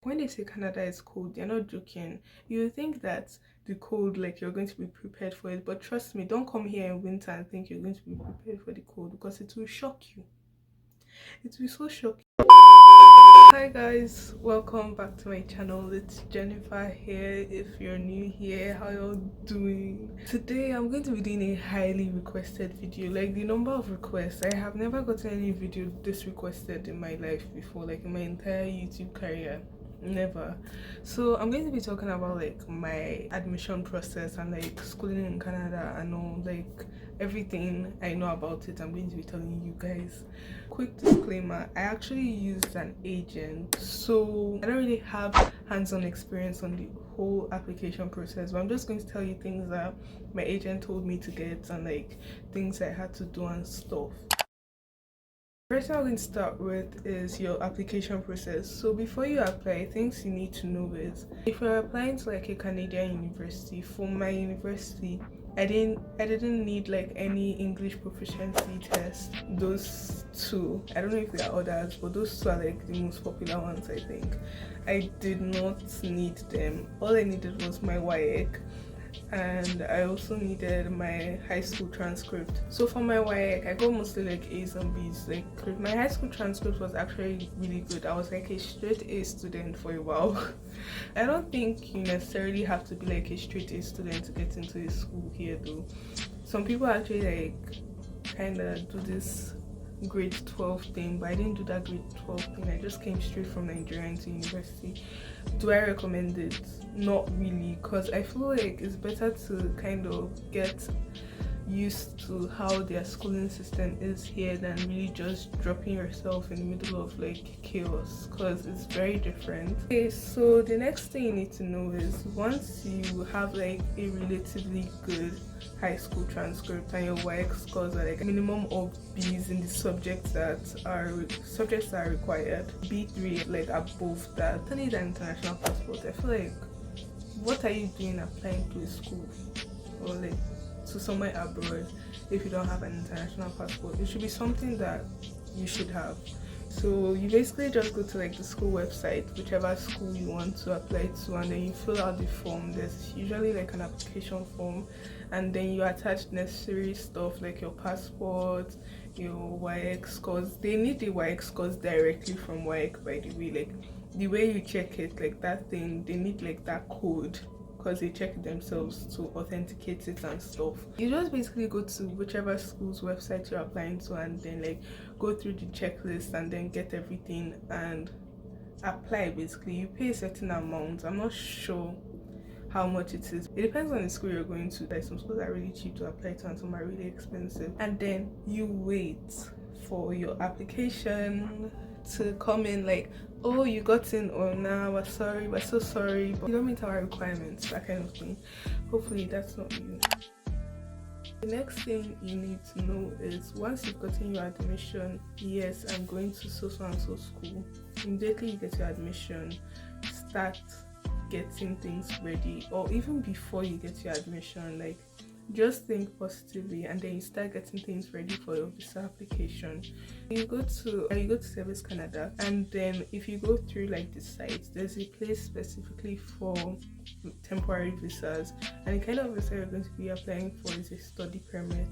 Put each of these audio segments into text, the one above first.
When they say Canada is cold, they're not joking. You think that the cold, like you're going to be prepared for it, but trust me, don't come here in winter and think you're going to be prepared for the cold because it will shock you. It will be so shocking. Hi guys, welcome back to my channel. It's Jennifer here. If you're new here, how y'all doing? Today I'm going to be doing a highly requested video. Like the number of requests, I have never gotten any video this requested in my life before, like in my entire YouTube career. Never. So I'm going to be talking about like my admission process and like schooling in Canada and all, like everything I know about it. I'm going to be telling you guys. Quick disclaimer, I actually used an agent, so I don't really have hands-on experience on the whole application process, but I'm just going to tell you things that my agent told me to get and like things I had to do and stuff. First thing I'm going to start with is your application process. So before you apply, things you need to know is if you're applying to like a Canadian university, for my university, I didn't need like any English proficiency test. Those two, I don't know if there are others, but those two are like the most popular ones, I think. I did not need them. All I needed was my WAEC, and I also needed my high school transcript. So for my WAEC, I got mostly like A's and B's. Like my high school transcript was actually really good. I was like a straight A student for a while. I don't think you necessarily have to be like a straight A student to get into a school here though. Some people actually like kind of do this grade 12 thing, but I didn't do that grade 12 thing. I just came straight from Nigeria into university. Do I recommend it? Not really, because I feel like it's better to kind of get used to how their schooling system is here than really just dropping yourself in the middle of like chaos, because it's very different. Okay, so the next thing you need to know is once you have like a relatively good high school transcript and your WAEC scores are like a minimum of B's in the subjects that are required, B3 like above that, you need an international passport. I feel like, what are you doing applying to a school or like to somewhere abroad if you don't have an international passport? It should be something that you should have. So you basically just go to like the school website, whichever school you want to apply to, and then you fill out the form. There's usually like an application form, and then you attach necessary stuff like your passport, your WAEC scores. They need the WAEC scores directly from WAEC, by the way. Like the way you check it, like that thing, they need like that code, because they check themselves to authenticate it and stuff. You just basically go to whichever school's website you're applying to and then like go through the checklist and then get everything and apply. Basically you pay a certain amount. I'm not sure how much it is. It depends on the school you're going to. Like some schools are really cheap to apply to and some are really expensive. And then you wait for your application to come in, like, oh, you got in, or nah, we're sorry, we're so sorry, but you don't meet our requirements, that kind of thing. Hopefully that's not you. The next thing you need to know is once you've gotten your admission, yes, I'm going to so and so school, immediately you get your admission, start getting things ready. Or even before you get your admission, like just think positively and then you start getting things ready for your visa application. You go to Service Canada, and then if you go through like the site, there's a place specifically for temporary visas, and the kind of visa you're going to be applying for is a study permit.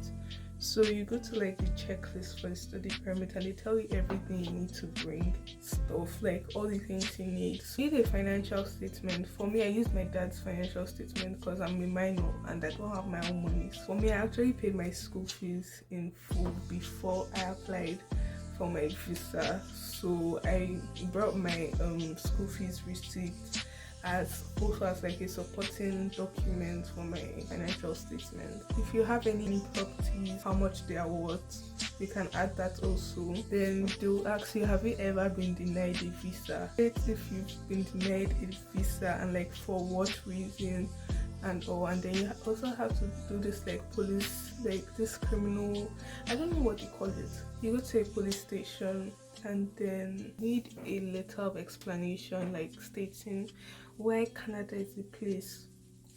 So you go to like the checklist for the study permit and they tell you everything you need to bring, stuff like all the things you need. So you need a financial statement. For me, I use my dad's financial statement because I'm a minor and I don't have my own money. For me, I actually paid my school fees in full before I applied for my visa. So I brought my school fees receipt as also as like a supporting document for my financial statement. If you have any properties, how much they are worth, you can add that also. Then they'll ask you, have you ever been denied a visa? If you've been denied a visa and like for what reason and all. And then you also have to do this like police, like this criminal, I don't know what you call it. You go to a police station and then need a letter of explanation, like stating why Canada is the place,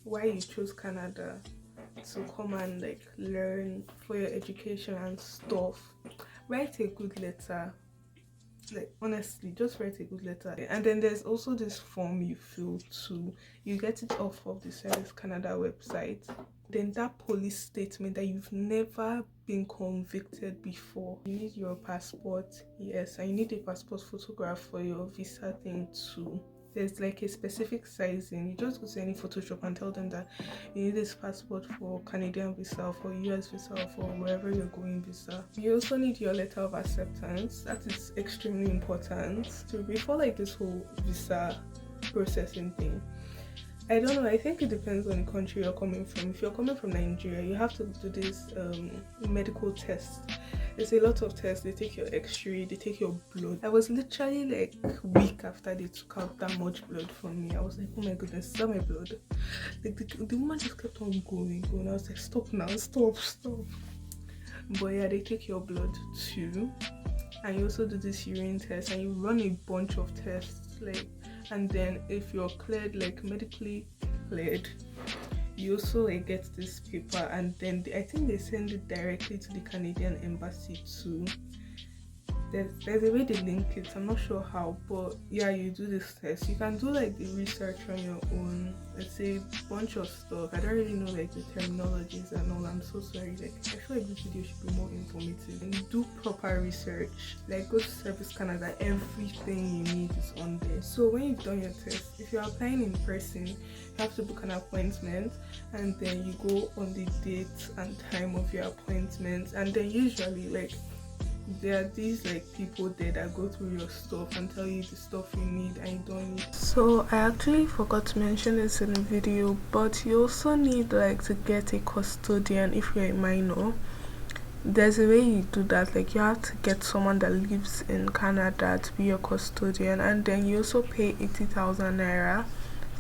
why you chose Canada to come and like learn for your education and stuff. Write a good letter Like honestly, just write a good letter. And then there's also this form you fill too. You get it off of the Service Canada website. Then that police statement that you've never been convicted before. You need your passport, yes, and you need a passport photograph for your visa thing too. There's like a specific sizing. You just go to any photo shop and tell them that you need this passport for Canadian visa, for US visa, or for wherever you're going visa. You also need your letter of acceptance. That is extremely important. So before like this whole visa processing thing, I don't know, I think it depends on the country you're coming from. If you're coming from Nigeria, you have to do this medical test. There's a lot of tests. They take your x-ray, they take your blood. I was literally like week after they took out that much blood from me. I was like, oh my goodness, is that my blood? Like the woman just kept on going. I was like, stop now, stop. But yeah, they take your blood too. And you also do this urine test, and you run a bunch of tests, like, and then if you're cleared, like medically cleared, you also like get this paper, and then I think they send it directly to the Canadian embassy too. There's a way they link it, I'm not sure how, but yeah, you do this test. You can do like the research on your own. Let's say a bunch of stuff. I don't really know like the terminologies and all. I'm so sorry. Like I feel like this video should be more informative. And do proper research. Like go to Service Canada, everything you need is on there. So when you've done your test, if you're applying in person, you have to book an appointment, and then you go on the date and time of your appointment, and then usually like there are these like people there that go through your stuff and tell you the stuff you need and you don't need. So I actually forgot to mention this in the video, but you also need like to get a custodian if you're a minor. There's a way you do that. Like you have to get someone that lives in Canada to be your custodian, and then you also pay 80,000 naira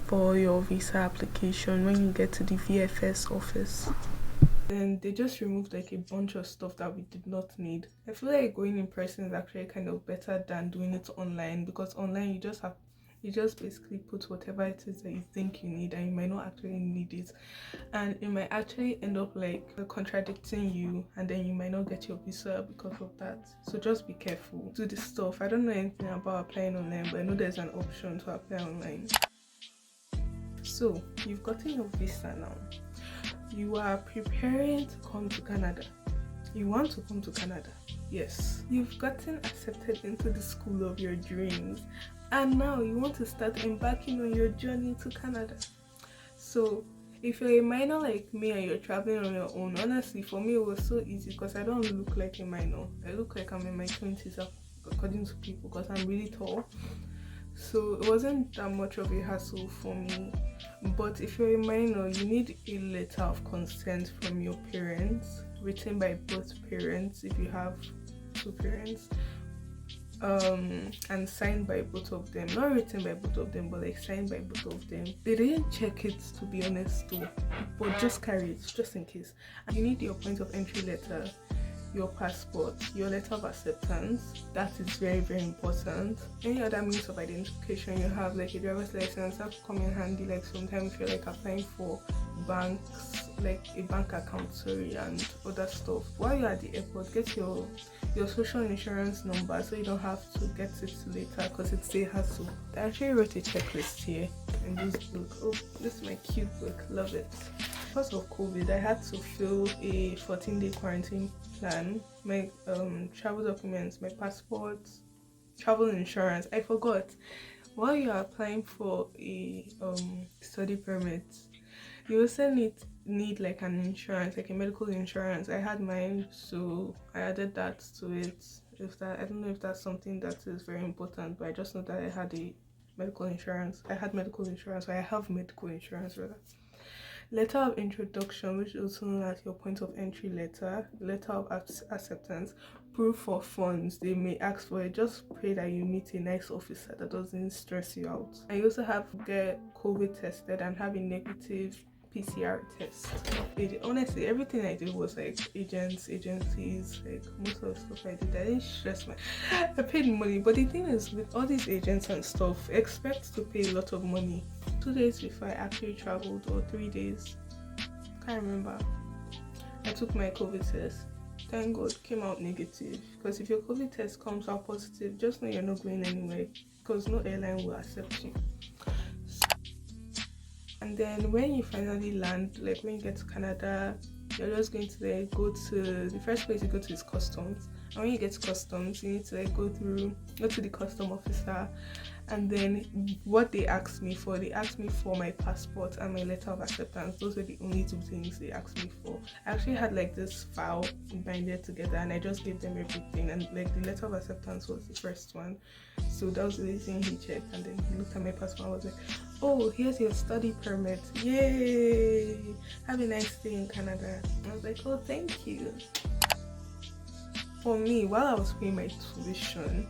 for your visa application when you get to the VFS office. And they just removed like a bunch of stuff that we did not need. I feel like going in person is actually kind of better than doing it online, because online you just basically put whatever it is that you think you need, and you might not actually need it, and it might actually end up like contradicting you, and then you might not get your visa because of that. So just be careful. Do this stuff. I don't know anything about applying online, but I know there's an option to apply online. So you've gotten your visa now. You are preparing to come to Canada. You want to come to Canada. Yes. You've gotten accepted into the school of your dreams, and now you want to start embarking on your journey to Canada. So if you're a minor like me and you're traveling on your own, honestly for me it was so easy because I don't look like a minor. I look like I'm in my 20s according to people, because I'm really tall. So it wasn't that much of a hassle for me. But if you're a minor, you need a letter of consent from your parents, written by both parents if you have two parents, and signed by both of them. Not written by both of them, but like signed by both of them. They didn't check it, to be honest though, but just carry it just in case. And you need your point of entry letter, your passport, your letter of acceptance. That is very, very important. Any other means of identification you have, like a driver's license, have to come in handy. Like sometimes if you're like applying for banks, like a bank account, and other stuff. While you're at the airport, get your social insurance number so you don't have to get it later, because it's a hassle. I actually wrote a checklist here in this book. Oh, this is my cute book, love it. Because of COVID, I had to fill a 14-day quarantine plan, my travel documents, my passport, travel insurance. I forgot. While you are applying for a study permit, you also need like an insurance, like a medical insurance. I had mine, so I added that to it. I don't know if that's something that is very important, but I just know that I had medical insurance, or I have medical insurance rather. Letter of introduction, which is also known as your point of entry letter. Letter of acceptance. Proof of funds, they may ask for it. Just pray that you meet a nice officer that doesn't stress you out. And you also have to get COVID tested and have a negative PCR test. Honestly, everything I did was like agencies, like most of the stuff I did, I didn't stress I paid money. But the thing is, with all these agents and stuff, expect to pay a lot of money. 2 days before I actually traveled, or 3 days, can't remember, I took my COVID test. thank God, came out negative. Because if your COVID test comes out positive, just know you're not going anywhere, because no airline will accept you. And then when you finally land, like when you get to Canada, you're just going to like go to the first place you go to is customs. And when you get to customs, you need to like go to the custom officer. And then what they asked me for my passport and my letter of acceptance. Those were the only two things they asked me for. I actually had like this file binded together, and I just gave them everything. And like the letter of acceptance was the first one, so that was the only thing he checked. And then he looked at my passport and was like, "Oh, here's your study permit. Yay! Have a nice day in Canada." I was like, "Oh, thank you." For me, while I was paying my tuition,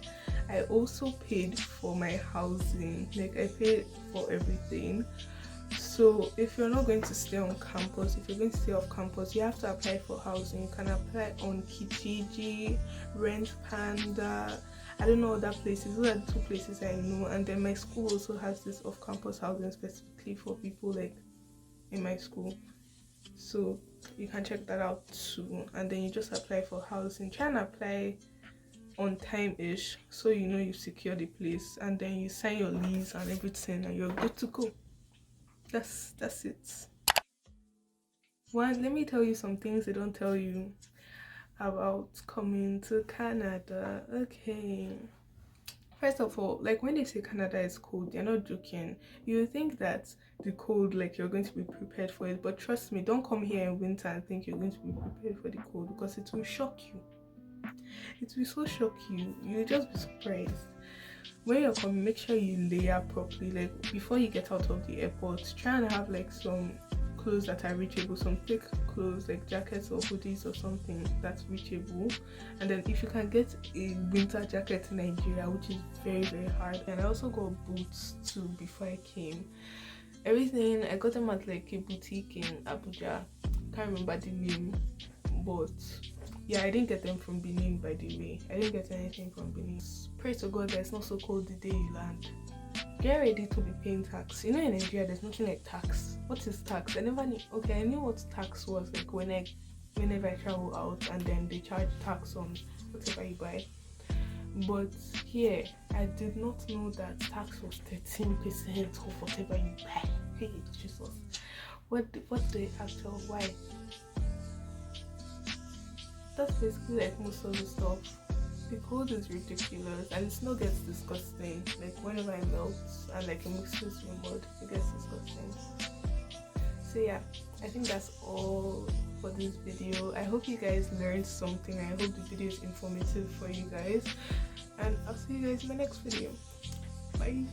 I also paid for my housing. Like I paid for everything. So if you're not going to stay on campus, if you're going to stay off campus, you have to apply for housing. You can apply on Kijiji, Rent Panda. I don't know other places. Those are the two places I know. And then my school also has this off-campus housing specifically for people like in my school. So you can check that out too. And then you just apply for housing. Try and apply on time-ish, so you know you secure the place, and then you sign your lease and everything, and you're good to go. That's it. One, let me tell you some things they don't tell you about coming to Canada. Okay, first of all, like when they say Canada is cold, they're not joking. You think that the cold, like you're going to be prepared for it, but trust me, don't come here in winter and think you're going to be prepared for the cold, because it will shock you. It will so shock you. You'll just be surprised. When you're coming, make sure you layer properly. Like before you get out of the airport, try and have like some clothes that are reachable, some thick clothes like jackets or hoodies or something that's reachable. And then if you can get a winter jacket in Nigeria, which is very, very hard. And I also got boots too before I came. Everything I got them at like a boutique in Abuja. Can't remember the name, but yeah, I didn't get them from Benin, by the way. I didn't get anything from Benin. Pray to God that it's not so cold the day you land. Get ready to be paying tax. You know, in Nigeria, there's nothing like tax. What is tax? I never knew. Okay, I knew what tax was, like whenever I travel out, and then they charge tax on whatever you buy. But here, I did not know that tax was 13% of whatever you buy. Hey, Jesus. What the actual, why? That's basically like most of the stuff. The cold is ridiculous, and the snow gets disgusting. Like whenever it melts and like it mixes with mud, it gets disgusting. So yeah, I think that's all for this video. I hope you guys learned something. I hope the video is informative for you guys, and I'll see you guys in my next video. Bye.